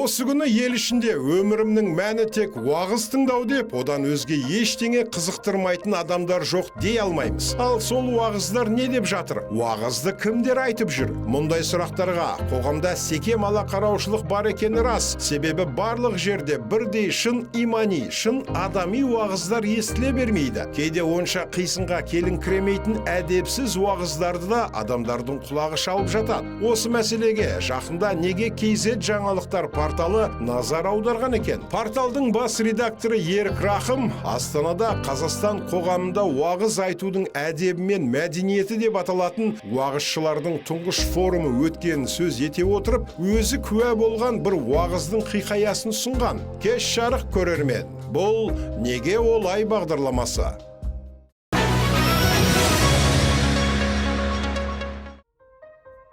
Осы күні ел ішінде өмірімнің мәні тек уағыз тыңдау деп, одан өзге ештеңе қызықтырмайтын адамдар жоқ дей алмаймыз. Ал сол уағыздар не деп жатыр? Уағызды кімдер айтып жүр? Мұндай сұрақтарға қоғамда секем алақараушылық бар екені рас. Себебі барлық жерде бірдей шын имани, шын адами уағыздар естіле бермейді. Кейде онша қисынға келіңкіремейтін әдепсіз уағыздарды да адамдардың құлағы шалып жатады. Осы мәселеге жақында неге KZ жаңалықтар порталы назар аударған екен. Порталдың бас редакторы Ерік Рахым Астанада Қазақстан қоғамында уағыз айтудың әдебі мен мәдениеті деп аталатын уағызшылардың тұңғыш форумы өткенін сөз ете отырып, өзі куә болған бір уағыздың хикаясын ұсынған. Кеш жарық көрермен. Бұл неге олай бағдарламасы.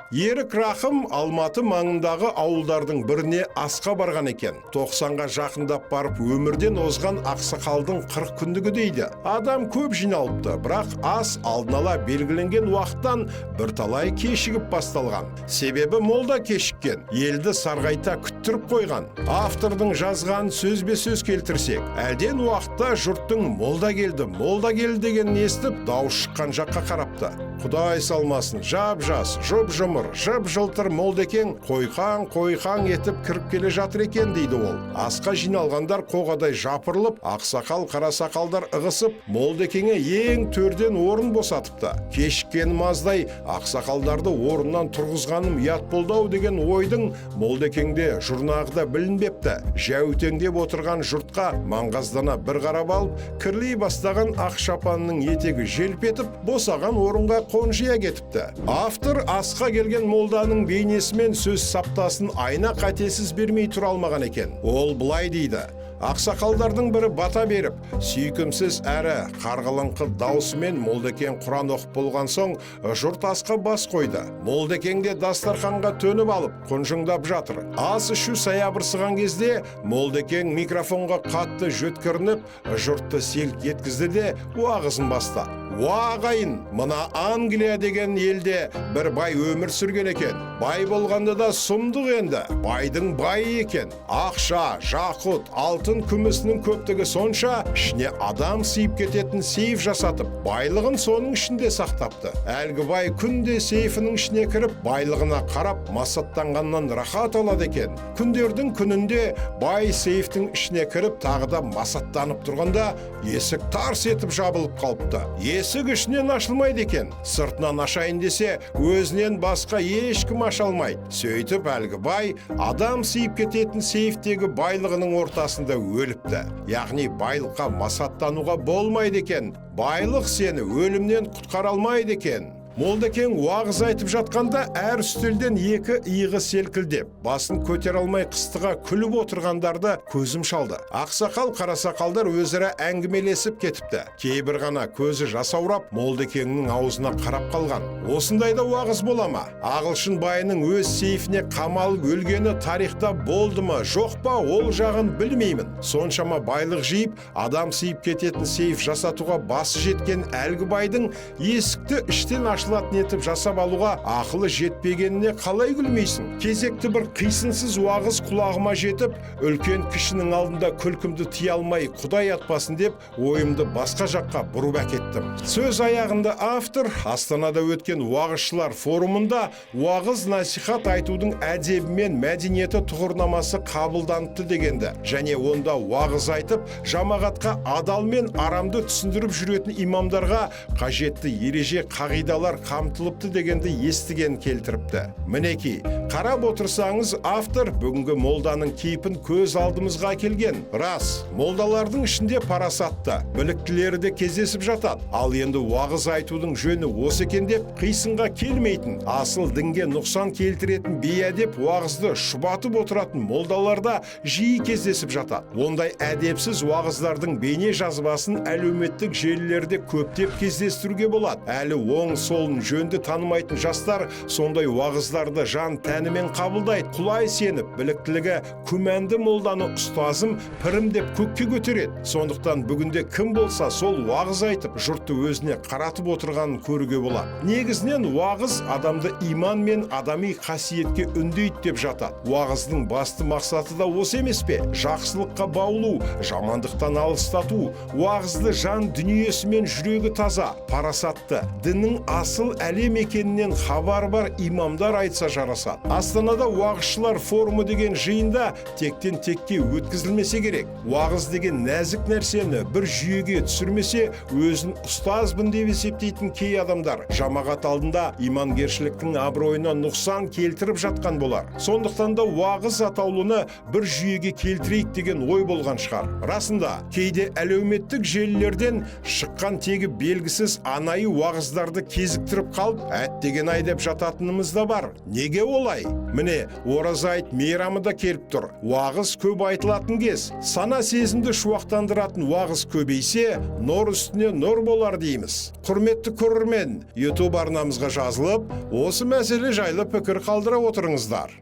Ерік Рахым Алматы маңындағы ауылдардың біріне асқа барған екен. 90-ға жақындап барып өмірден озған ақсақалдың 40 күндігі дейді. Адам көп жиналыпты, бірақ ас алдын ала белгіленген уақыттан бірталай кешігіп басталған. Себебі молда кешіккен, елді сарғайта күттіріп қойған. Автордың жазған сөзбе-сөз келтірсек, әлден уақытта жұрттың молда келді деген естіп, дауыс шыққан жаққа қарапты. Құдай салмасын, жап-жас, жұп-жұмыр, жып-жылтыр молдекең қойқан етіп кіріп келе жатыр екен дейді ол. Асқа жиналғандар қоғадай жапырылып, ақсақал қарасақалдар ығысып, молдекеңе ең төрден орын босатыпты. Кешіккенім аздай ақсақалдарды орыннан тұрғызғаным ұят болды-ау деген ойдың молдекеңде жұрнағыда білінбепті. Жәутеңдеп отырған жұртқа маңғаздана бір қарап алып, кірлей бастаған ақ шапанның етегі желп етіп, босаған орынға қонжия кетіпті. Автор асқа келген молданың бейнесімен сөз саптасын айна қатесіз бермей тұра алмаған екен. Ол былай дейді: ақсақалдардың бірі бата беріп, сүйкімсіз әрі қарғылыңқы даусымен молдекең Құран оқып болған соң, жұрт асқа бас қойды. Молдекең де дастарханға төніп алып, құнжыңдап жатыр. Ас ішу саябырсыған кезде молдекең микрофонға қатты жөткірініп, жұртты селк еткізді де уағызын бастады. Уағайын, мына Англия деген елде бір бай өмір сүрген екен. Бай болғанда да сұмдық енді. Байдың байы екен. Ақша, жақұт, алтын күмісінің көптігі сонша, ішіне адам сыйып кететін сейф жасатып, байлығын соның ішінде сақтапты. Әлгі бай күнде сейфінің ішіне кіріп, байлығына қарап, масаттанғаннан рахат алады екен. Күндердің күнінде бай сейфтің ішіне кіріп, тағы да масаттанып тұрғанда, есік тарс етіп жабылып қалыпты. Есік ішінен ашылмайды екен. Сыртынан ашайын десе, өзінен басқа ешкім аша алмайды. Сөйтіп әлгі бай адам сыйып кететін сейфтегі байлығының ортасында өліпті. Яғни байлыққа масаттануға болмайды екен. Байлық сені өлімнен құтқара алмайды екен. Молдекең уағыз айтып жатқанда әр үстелден екі иығы селкілдеп, басын көтер алмай қыстыға күліп отырғандарды көзім шалды. Ақсақал қарасақалдар өзара әңгімелесіп кетіпті. Кейбір ғана көзі жасаурап, молдекеңнің аузына қарап қалған. Осындайда уағыз бола ма? Ағылшын байының өз сейфіне қамалып өлгені тарихта болды ма, жоқ па, ол жағын білмеймін. Соншама байлық жиып, адам сыйып кететін сейф жасатуға басы жеткен әлгі байдың есікті іштен ашылатын етіп жасап алуға ақылы жетпегеніне қалай күлмейсің? Кезекті бір қисынсыз уағыз құлағыма жетіп, үлкен кішінің алдында күлкімді тия алмай Құдай атпасын деп, ойымды басқа жаққа бұрып әкеттім. Сөз аяғында автор Астанада өткен уағызшылар форумында уағыз насихат айтудың әдебі мен мәдениеті тұғырнамасы қабылданыпты дегенді, және онда уағыз айтып, жамағатқа адал мен арамды түсіндіріп жүретін имамдарға қажетті ереже қағидалар қамтылыпты дегенді естіген келтіріпті. Мінеки, қарап отырсаңыз, автор бүгінгі молданың кейпін көз алдымызға келген. Рас, молдалардың ішінде парасатты, біліктілері де кездесіп жатады. Ал енді уағыз айтудың жөні осы екен деп, қисынға келмейтін, асыл дінге нұқсан келтіретін бейәдеп уағызды шұбатып отыратын молдаларда жиі кездесіп жатады. Ондай әдепсіз уағыздардың бейне жазбасын әлеуметтік желілерде көптеп кездестіруге болады. Әлі оң сол жолын жөнді танымайтын жастар сондай уағыздарды жан тәнімен қабылдайды, құлай сеніп, біліктілігі күмәнді молданы ұстазым, пірім деп көкке көтереді. Сондықтан бүгінде кім болса сол уағыз айтып, жұртты өзіне қаратып отырғанын көруге болады. Негізінен уағыз адамды иман мен адами қасиетке үндейді деп жатады. Уағыздың басты мақсаты да осы емес пе? Жақсылыққа баулу, жамандықтан алыстату. Уағызды жан дүниесі мен жүрегі таза, парасатты, діннің асыл әлем екенінен хабар бар имамдар айтса жарасады. Астанада уағызшылар форумы деген жиында тектен текке өткізілмесе керек. Уағыз деген нәзік нәрсені бір жүйеге түсірмесе, өзін ұстазбын деп есептейтін кей адамдар жамағат алдында имангершіліктің абыройына нұқсан келтіріп жатқан болар. Сондықтан да уағыз атаулыны бір жүйеге келтірейік деген ой болған шығар. Расында, кейде әлеуметтік желілерден шыққан тегі белгісіз анайы уағыздарды кезіктіріп қалып, әттеген айдап жататынымыз да бар. Неге олай? Міне, ораза айт мейрамы да келіп тұр. Уағыз көп айтылатын кез. Сана сезімді шуақтандыратын уағыз көбейсе, нұр үстіне нұр болар дейміз. Құрметті көрермен, YouTube арнамызға жазылып, осы мәселе жайлы пікір қалдыра отырыңыздар.